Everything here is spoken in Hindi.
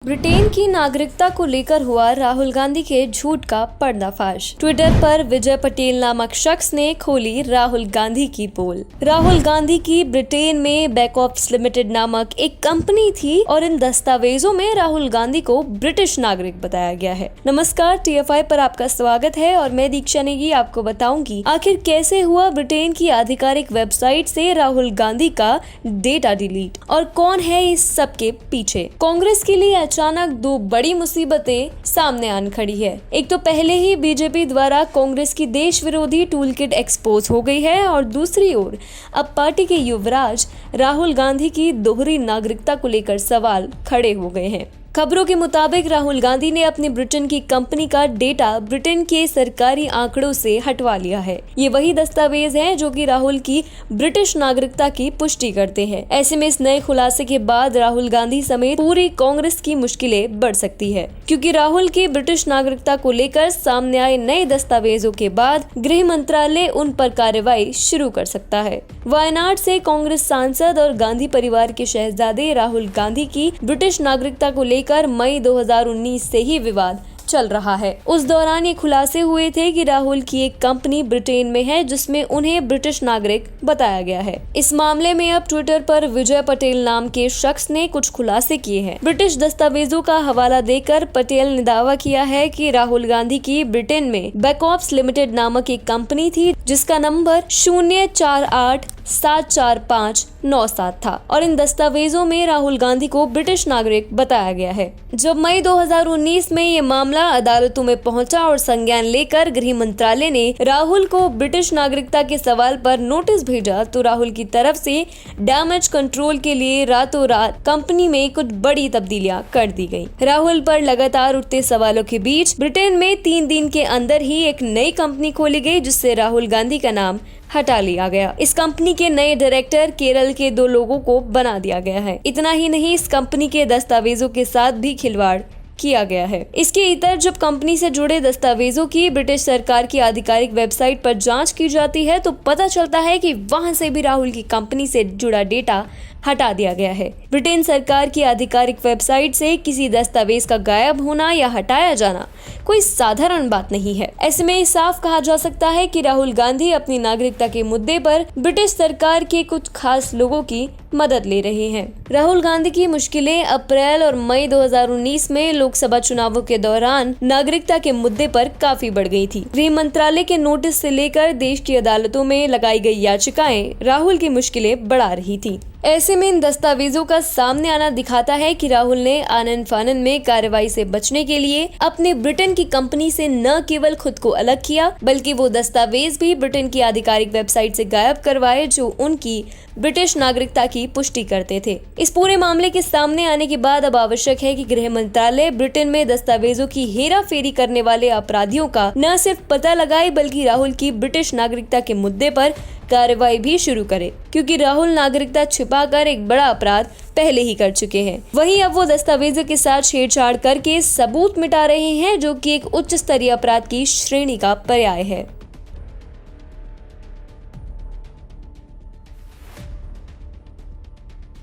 ब्रिटेन की नागरिकता को लेकर हुआ राहुल गांधी के झूठ का पर्दाफाश। ट्विटर पर विजय पटेल नामक शख्स ने खोली राहुल गांधी की पोल। राहुल गांधी की ब्रिटेन में बैकऑप्स लिमिटेड नामक एक कंपनी थी और इन दस्तावेजों में राहुल गांधी को ब्रिटिश नागरिक बताया गया है। नमस्कार, TFI पर आपका स्वागत है और मैं दीक्षा नेगी आपको बताऊंगी आखिर कैसे हुआ ब्रिटेन की आधिकारिक वेबसाइट से राहुल गांधी का डेटा डिलीट और कौन है इस सब के पीछे। कांग्रेस के लिए अचानक दो बड़ी मुसीबतें सामने आन खड़ी है। एक तो पहले ही बीजेपी द्वारा कांग्रेस की देश विरोधी टूलकिट एक्सपोज हो गई है और दूसरी ओर अब पार्टी के युवराज राहुल गांधी की दोहरी नागरिकता को लेकर सवाल खड़े हो गए हैं। खबरों के मुताबिक राहुल गांधी ने अपनी ब्रिटेन की कंपनी का डेटा ब्रिटेन के सरकारी आंकड़ों से हटवा लिया है। ये वही दस्तावेज हैं जो कि राहुल की ब्रिटिश नागरिकता की पुष्टि करते हैं। ऐसे में इस नए खुलासे के बाद राहुल गांधी समेत पूरी कांग्रेस की मुश्किलें बढ़ सकती है, क्योंकि राहुल की ब्रिटिश नागरिकता को लेकर सामने आए नए दस्तावेजों के बाद गृह मंत्रालय उन पर कार्रवाई शुरू कर सकता है। वायनाड से कांग्रेस सांसद और गांधी परिवार के शहजादे राहुल गांधी की ब्रिटिश नागरिकता को लेकर मई 2019 से ही विवाद चल रहा है। उस दौरान ये खुलासे हुए थे कि राहुल की एक कंपनी ब्रिटेन में है जिसमें उन्हें ब्रिटिश नागरिक बताया गया है। इस मामले में अब ट्विटर पर विजय पटेल नाम के शख्स ने कुछ खुलासे किए हैं। ब्रिटिश दस्तावेजों का हवाला देकर पटेल ने दावा किया है कि राहुल गांधी की ब्रिटेन में बैकऑप्स लिमिटेड नामक एक कंपनी थी जिसका नंबर 0487459 था और इन दस्तावेजों में राहुल गांधी को ब्रिटिश नागरिक बताया गया है। जब मई 2019 में ये मामला अदालतों में पहुंचा और संज्ञान लेकर गृह मंत्रालय ने राहुल को ब्रिटिश नागरिकता के सवाल पर नोटिस भेजा तो राहुल की तरफ से डैमेज कंट्रोल के लिए रातों रात कंपनी में कुछ बड़ी तब्दीलियां कर दी गयी। राहुल पर लगातार उठते सवालों के बीच ब्रिटेन में 3 दिन के अंदर ही एक नई कंपनी खोली गई जिससे राहुल गांधी का नाम हटा लिया गया। इस कंपनी के नए डायरेक्टर केरल के 2 लोगों को बना दिया गया है। इतना ही नहीं, इस कंपनी के दस्तावेजों के साथ भी खिलवाड़ किया गया है। इसके इतर जब कंपनी से जुड़े दस्तावेजों की ब्रिटिश सरकार की आधिकारिक वेबसाइट पर जांच की जाती है तो पता चलता है कि वहां से भी राहुल की कंपनी से जुड़ा डेटा हटा दिया गया है। ब्रिटेन सरकार की आधिकारिक वेबसाइट से किसी दस्तावेज का गायब होना या हटाया जाना कोई साधारण बात नहीं है। ऐसे में साफ कहा जा सकता है कि राहुल गांधी अपनी नागरिकता के मुद्दे पर ब्रिटिश सरकार के कुछ खास लोगों की मदद ले रहे हैं। राहुल गांधी की मुश्किलें अप्रैल और मई 2019 में लोकसभा चुनावों के दौरान नागरिकता के मुद्दे पर काफी बढ़ गई थी। गृह मंत्रालय के नोटिस से लेकर देश की अदालतों में लगाई गई याचिकाएं राहुल की मुश्किलें बढ़ा रही थी। ऐसे में इन दस्तावेजों का सामने आना दिखाता है कि राहुल ने आनन फानन में कार्रवाई से बचने के लिए अपनी ब्रिटेन की कंपनी से न केवल खुद को अलग किया बल्कि वो दस्तावेज भी ब्रिटेन की आधिकारिक वेबसाइट से गायब करवाए जो उनकी ब्रिटिश नागरिकता की पुष्टि करते थे। इस पूरे मामले के सामने आने के बाद अब आवश्यक है कि गृह मंत्रालय ब्रिटेन में दस्तावेजों की हेराफेरी करने वाले अपराधियों का न सिर्फ पता लगाए बल्कि राहुल की ब्रिटिश नागरिकता के मुद्दे पर कार्रवाई भी शुरू करे, क्योंकि राहुल नागरिकता छिपाकर एक बड़ा अपराध पहले ही कर चुके हैं। वहीं अब वो दस्तावेजों के साथ छेड़छाड़ करके सबूत मिटा रहे हैं जो कि एक उच्च स्तरीय अपराध की श्रेणी का पर्याय है।